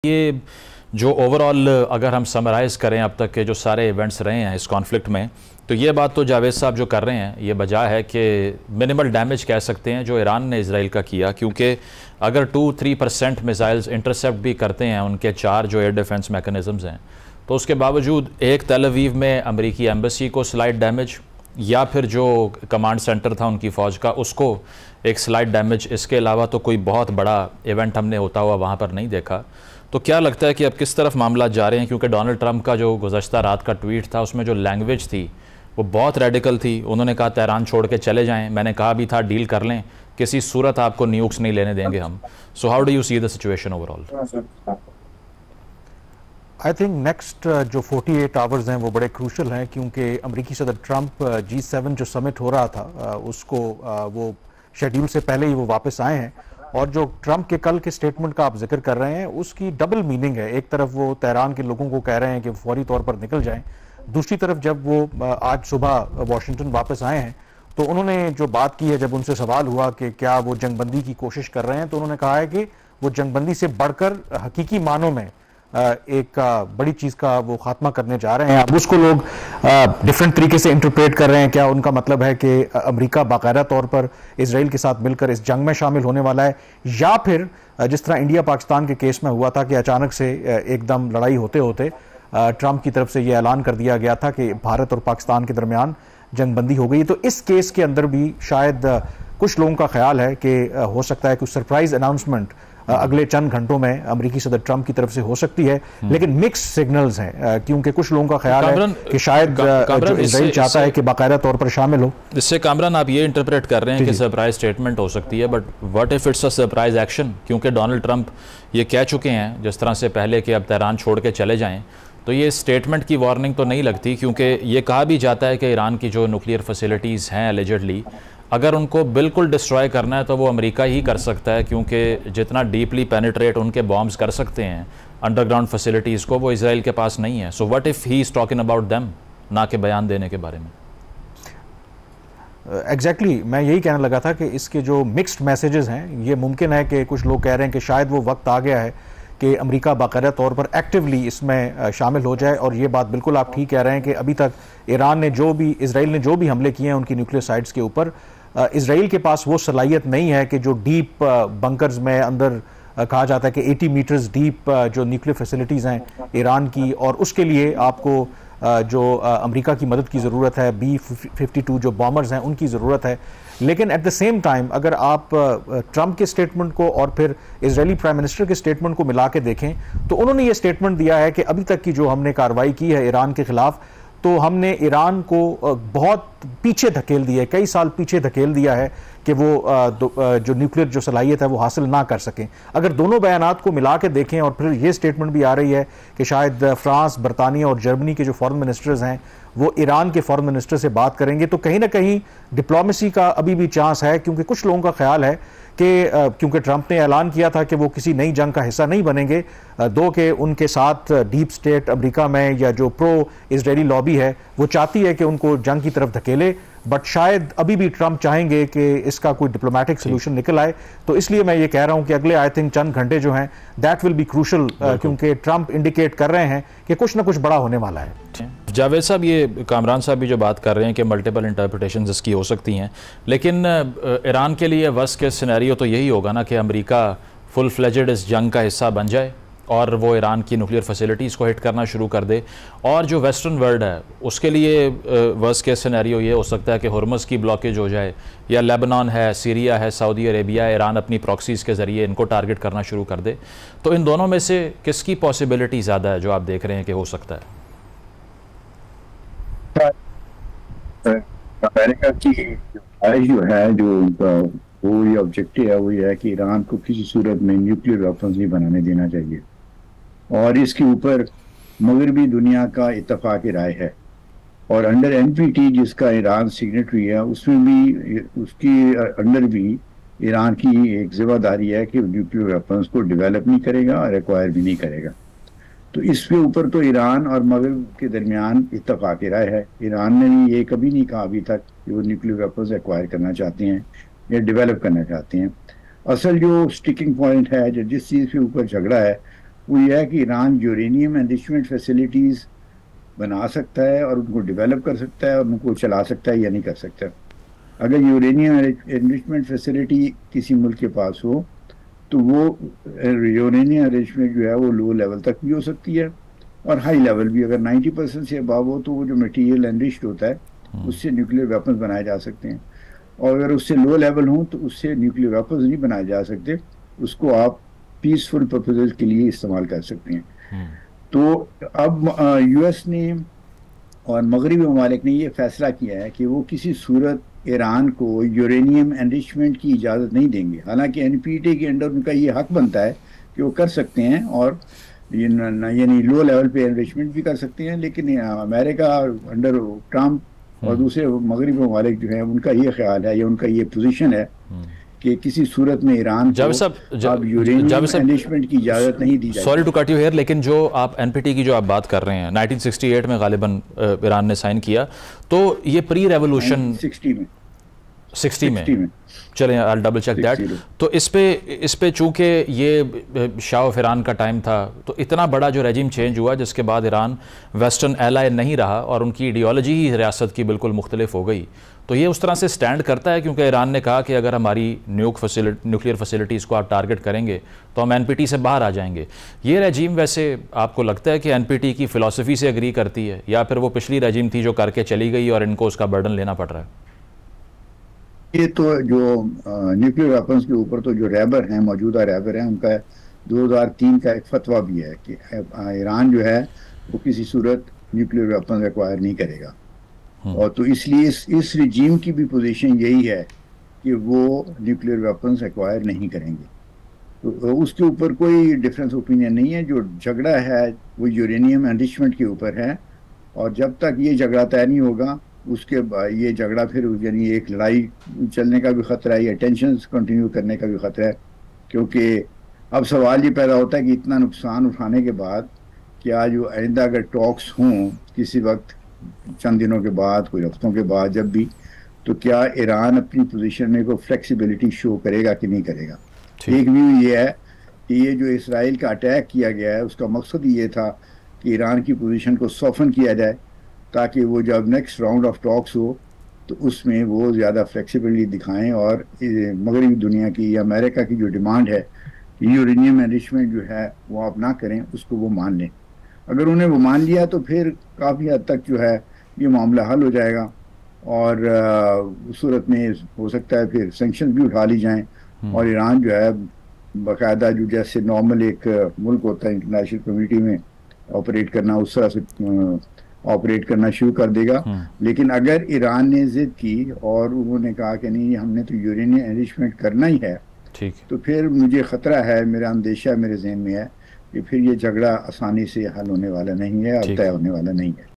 یہ جو اوورآل اگر ہم سمرائز کریں اب تک کے جو سارے ایونٹس رہے ہیں اس کانفلکٹ میں، تو یہ بات تو جاوید صاحب جو کر رہے ہیں یہ بجا ہے کہ منیمل ڈیمیج کہہ سکتے ہیں جو ایران نے اسرائیل کا کیا، کیونکہ اگر 2-3% میزائلز انٹرسیپٹ بھی کرتے ہیں ان کے 4 جو ایئر ڈیفنس میکنزمز ہیں، تو اس کے باوجود ایک تل اویو میں امریکی ایمبیسی کو سلائٹ ڈیمیج، یا پھر جو کمانڈ سینٹر تھا ان کی فوج کا اس کو ایک سلائٹ ڈیمیج، اس کے علاوہ تو کوئی بہت بڑا ایونٹ ہم نے ہوتا ہوا وہاں پر نہیں دیکھا۔ تو کیا لگتا ہے کہ اب کس طرف معاملات جا رہے ہیں؟ کیونکہ ڈونلڈ ٹرمپ کا جو گزشتہ رات کا ٹویٹ تھا اس میں جو لینگویج تھی وہ بہت ریڈیکل تھی۔ انہوں نے کہا تہران چھوڑ کے چلے جائیں، میں نے کہا بھی تھا ڈیل کر لیں، کسی صورت آپ کو نیوکس نہیں لینے دیں گے ہم۔ So how do you see the situation overall? I think next جو 48 آورز ہیں وہ بڑے کروشل ہیں، کیونکہ امریکی صدر ٹرمپ G7 جو سمٹ ہو رہا تھا اس کو وہ شیڈیول سے پہلے ہی وہ واپس آئے ہیں، اور جو ٹرمپ کے کل کے سٹیٹمنٹ کا آپ ذکر کر رہے ہیں اس کی ڈبل میننگ ہے۔ ایک طرف وہ تہران کے لوگوں کو کہہ رہے ہیں کہ فوری طور پر نکل جائیں، دوسری طرف جب وہ آج صبح واشنگٹن واپس آئے ہیں تو انہوں نے جو بات کی ہے، جب ان سے سوال ہوا کہ کیا وہ جنگ بندی کی کوشش کر رہے ہیں، تو انہوں نے کہا ہے کہ وہ جنگ بندی سے بڑھ کر حقیقی معنوں میں ایک بڑی چیز کا وہ خاتمہ کرنے جا رہے ہیں۔ اب اس کو لوگ ڈیفرنٹ طریقے سے انٹرپریٹ کر رہے ہیں۔ کیا ان کا مطلب ہے کہ امریکہ باقاعدہ طور پر اسرائیل کے ساتھ مل کر اس جنگ میں شامل ہونے والا ہے، یا پھر جس طرح انڈیا پاکستان کے کیس میں ہوا تھا کہ اچانک سے ایک دم لڑائی ہوتے ہوتے ٹرمپ کی طرف سے یہ اعلان کر دیا گیا تھا کہ بھارت اور پاکستان کے درمیان جنگ بندی ہو گئی۔ تو اس کیس کے اندر بھی شاید کچھ لوگوں کا خیال ہے کہ ہو سکتا ہے کچھ سرپرائز اناؤنسمنٹ اگلے چند گھنٹوں میں امریکی صدر ٹرمپ کی طرف سے ہو سکتی ہے، لیکن مکس سگنلز ہیں، کیونکہ کچھ لوگوں کا خیال ہے کہ شاید جو اسرائیل چاہتا ہے کہ باقاعدہ طور پر شامل ہو۔ اس سے کامران آپ یہ انٹرپریٹ کر رہے ہیں کہ سرپرائز سٹیٹمنٹ ہو سکتی ہے، but what if it's a surprise action? کیونکہ ڈونلڈ ٹرمپ یہ کہہ چکے ہیں جس طرح سے پہلے کہ اب تہران چھوڑ کے چلے جائیں، تو یہ سٹیٹمنٹ کی وارننگ تو نہیں لگتی، کیونکہ یہ کہا بھی جاتا ہے کہ ایران کی جو نیوکلیئر فیسلٹیز ہیں الیجڈلی، اگر ان کو بالکل ڈسٹرائے کرنا ہے تو وہ امریکہ ہی کر سکتا ہے، کیونکہ جتنا ڈیپلی پینیٹریٹ ان کے بامبز کر سکتے ہیں انڈر گراؤنڈ فیسلٹیز کو، وہ اسرائیل کے پاس نہیں ہے۔ So what if he is talking about them, نہ کہ بیان دینے کے بارے میں؟ ایگزیکٹلی میں یہی کہنے لگا تھا کہ اس کے جو مکسڈ میسیجز ہیں، یہ ممکن ہے کہ کچھ لوگ کہہ رہے ہیں کہ شاید وہ وقت آ گیا ہے کہ امریکہ باقاعدہ طور پر ایکٹیولی اس میں شامل ہو جائے، اور یہ بات بالکل آپ ٹھیک کہہ رہے ہیں کہ ابھی تک اسرائیل نے جو بھی حملے کیے ہیں ان کی نیوکلیئر سائٹس کے اوپر، اسرائیل کے پاس وہ صلاحیت نہیں ہے کہ جو ڈیپ بنکرز میں اندر کہا جاتا ہے کہ 80 میٹرز ڈیپ جو نیوکلیئر فیسلٹیز ہیں ایران کی، اور اس کے لیے آپ کو جو امریکہ کی مدد کی ضرورت ہے، B-52 جو بامرز ہیں ان کی ضرورت ہے۔ لیکن ایٹ دا سیم ٹائم اگر آپ ٹرمپ کے سٹیٹمنٹ کو اور پھر اسرائیلی پرائم منسٹر کے سٹیٹمنٹ کو ملا کے دیکھیں تو انہوں نے یہ سٹیٹمنٹ دیا ہے کہ ابھی تک کی جو ہم نے کارروائی کی ہے ایران کے خلاف، تو ہم نے ایران کو بہت پیچھے دھکیل دیا ہے، کئی سال پیچھے دھکیل دیا ہے کہ وہ جو نیوکلیئر جو صلاحیت ہے وہ حاصل نہ کر سکیں۔ اگر دونوں بیانات کو ملا کے دیکھیں، اور پھر یہ سٹیٹمنٹ بھی آ رہی ہے کہ شاید فرانس، برطانیہ اور جرمنی کے جو فارن منسٹرز ہیں وہ ایران کے فارن منسٹر سے بات کریں گے، تو کہیں نہ کہیں ڈپلومیسی کا ابھی بھی چانس ہے، کیونکہ کچھ لوگوں کا خیال ہے کہ کیونکہ ٹرمپ نے اعلان کیا تھا کہ وہ کسی نئی جنگ کا حصہ نہیں بنیں گے، دو کہ ان کے ساتھ ڈیپ سٹیٹ امریکہ میں یا جو پرو اسرائیلی لابی ہے وہ چاہتی ہے کہ ان کو جنگ کی طرف دھکیلے، بٹ شاید ابھی بھی ٹرمپ چاہیں گے کہ اس کا کوئی ڈپلومیٹک سلوشن نکل آئے۔ تو اس لیے میں یہ کہہ رہا ہوں کہ اگلے آئی تھنک چند گھنٹے جو ہیں دیٹ ول بی کروشل، کیونکہ ٹرمپ انڈیکیٹ کر رہے ہیں کہ کچھ نہ کچھ بڑا ہونے والا ہے۔ جاوید صاحب، یہ کامران صاحب بھی جو بات کر رہے ہیں کہ ملٹیپل انٹرپریٹیشنز اس کی ہو سکتی ہیں، لیکن ایران کے لیے ورسٹ کیس سینیریو تو یہی ہوگا نا کہ امریکہ فل فلیجڈ اس جنگ کا حصہ بن جائے اور وہ ایران کی نیوکلیئر فیسلٹیز کو ہٹ کرنا شروع کر دے، اور جو ویسٹرن ورلڈ ہے اس کے لیے ورسٹ کیس سینیریو یہ ہو سکتا ہے کہ ہرمز کی بلاکیج ہو جائے، یا لیبنان ہے، سیریا ہے، سعودی عربیہ، ایران اپنی پراکسیز کے ذریعے ان کو ٹارگٹ کرنا شروع کر دے۔ تو ان دونوں میں سے کس کی پاسبلٹی زیادہ ہے جو آپ دیکھ رہے ہیں کہ ہو سکتا ہے؟ امریکہ کی جو ہے جو وہ یہ آبجیکٹو ہے وہ یہ ہے کہ ایران کو کسی صورت میں نیوکلیئر ویپنز نہیں بنانے دینا چاہیے، اور اس کے اوپر مغربی دنیا کا اتفاق رائے ہے، اور انڈر NPT جس کا ایران سگنیٹری ہے اس میں بھی اس کی انڈر بھی ایران کی ایک ذمہ داری ہے کہ نیوکلیئر ویپنز کو ڈیولپ نہیں کرے گا اور ایکوائر بھی نہیں کرے گا۔ تو اس کے اوپر تو ایران اور مغرب کے درمیان اتفاق رائے ہے۔ ایران نے بھی یہ کبھی نہیں کہا ابھی تک کہ وہ نیوکلیئر ویپنز ایکوائر کرنا چاہتے ہیں یا ڈیولپ کرنا چاہتے ہیں۔ اصل جو سٹیکنگ پوائنٹ ہے، جو جس چیز کے اوپر جھگڑا ہے، وہ یہ ہے کہ ایران یورینیم انریچمنٹ فیسلٹیز بنا سکتا ہے اور ان کو ڈیولپ کر سکتا ہے اور ان کو چلا سکتا ہے یا نہیں کر سکتا. اگر یورینیم انریچمنٹ فیسلٹی کسی ملک کے پاس ہو تو وہ یورینیم انریچمنٹ جو ہے وہ لو لیول تک بھی ہو سکتی ہے اور ہائی لیول بھی. اگر 90% سے ابو ہو تو وہ جو مٹیریل انریچڈ ہوتا ہے اس سے نیوکلیر ویپنز بنائے جا سکتے ہیں, اور اگر اس سے لو لیول ہوں تو اس سے نیوکلیر ویپنز نہیں بنائے جا سکتے, اس کو آپ پیسفل پرپوزل کے لیے استعمال کر سکتے ہیں. تو اب یو ایس نے اور مغربی ممالک نے یہ فیصلہ کیا ہے کہ وہ کسی صورت ایران کو یورینیم انریچمنٹ کی اجازت نہیں دیں گے, حالانکہ این پی ٹی کے انڈر ان کا یہ حق بنتا ہے کہ وہ کر سکتے ہیں اور یعنی لو لیول پہ انریچمنٹ بھی کر سکتے ہیں. لیکن امریکہ انڈر ٹرمپ اور دوسرے مغربی ممالک جو ہیں ان کا یہ خیال ہے یا ان کا یہ پوزیشن ہے کہ کسی صورت میں ایران کو یورینیم انریچمنٹ کی اجازت نہیں دی جائے. Sorry to cut you here, لیکن جو آپ این پی ٹی کی جو آپ بات کر رہے ہیں 1968 میں غالباً ایران نے سائن کیا, تو یہ پری ریولوشن 60 میں چلیں I'll double check that. تو اس پہ چونکہ یہ شاہ آف ایران کا ٹائم تھا تو اتنا بڑا جو ریجیم چینج ہوا جس کے بعد ایران ویسٹرن ایلائی نہیں رہا اور ان کی ایڈیالوجی ہی ریاست کی بالکل مختلف ہو گئی. تو یہ اس طرح سے سٹینڈ کرتا ہے کیونکہ ایران نے کہا کہ اگر ہماری نیوکلیئر فیسلٹیز کو آپ ٹارگٹ کریں گے تو ہم این پی ٹی سے باہر آ جائیں گے. یہ ریجیم ویسے آپ کو لگتا ہے کہ این پی ٹی کی فلسفی سے اگری کرتی ہے یا پھر وہ پچھلی ریجیم تھی جو کر کے چلی گئی اور ان کو اس کا برڈن لینا پڑ رہا ہے؟ یہ تو جو نیوکلیئر ویپنز کے اوپر تو جو ریبر ہیں, موجودہ ریبر ہیں, ان کا 2003 کا ایک فتویٰ بھی ہے کہ ایران جو ہے وہ کسی صورت نیوکلیئر ویپنز ایکوائر نہیں کرے گا. اور تو اس لیے اس رجیم کی بھی پوزیشن یہی ہے کہ وہ نیوکلیئر ویپنز ایکوائر نہیں کریں گے. تو اس کے اوپر کوئی ڈفرینس اوپینین نہیں ہے. جو جھگڑا ہے وہ یورینیم انریچمنٹ کے اوپر ہے, اور جب تک یہ جھگڑا طے نہیں ہوگا اس کے یہ جھگڑا پھر یعنی ایک لڑائی چلنے کا بھی خطرہ ہے یا ٹینشنز کنٹینیو کرنے کا بھی خطرہ ہے. کیونکہ اب سوال یہ پیدا ہوتا ہے کہ اتنا نقصان اٹھانے کے بعد کیا جو آئندہ اگر ٹاکس ہوں کسی وقت چند دنوں کے بعد, کوئی ہفتوں کے بعد جب بھی, تو کیا ایران اپنی پوزیشن میں کوئی فلیکسیبلٹی شو کرے گا کہ نہیں کرے گا. ایک ویو یہ ہے کہ یہ جو اسرائیل کا اٹیک کیا گیا ہے اس کا مقصد یہ تھا کہ ایران کی پوزیشن کو سوفن کیا جائے تاکہ وہ جب نیکسٹ راؤنڈ آف ٹاکس ہو تو اس میں وہ زیادہ فلیکسیبلٹی دکھائیں اور مغربی دنیا کی یا امریکہ کی جو ڈیمانڈ ہے کہ یورینیم انریچمنٹ جو ہے وہ آپ نہ کریں, اس کو وہ مان لیں. اگر انہیں وہ مان لیا تو پھر کافی حد تک جو ہے یہ معاملہ حل ہو جائے گا, اور اس صورت میں ہو سکتا ہے پھر سینکشن بھی اٹھا لی جائیں اور ایران جو ہے باقاعدہ جو جیسے نارمل ایک ملک ہوتا ہے انٹرنیشنل کمیونٹی میں آپریٹ کرنا, اس طرح سے آپریٹ کرنا شروع کر دے گا. لیکن اگر ایران نے ضد کی اور انہوں نے کہا کہ نہیں ہم نے تو یورینیم انریچمنٹ کرنا ہی ہے, تو پھر مجھے خطرہ ہے, میرا اندیشہ میرے ذہن میں ہے کہ پھر یہ جھگڑا آسانی سے حل ہونے والا نہیں ہے اور طے ہونے والا نہیں ہے.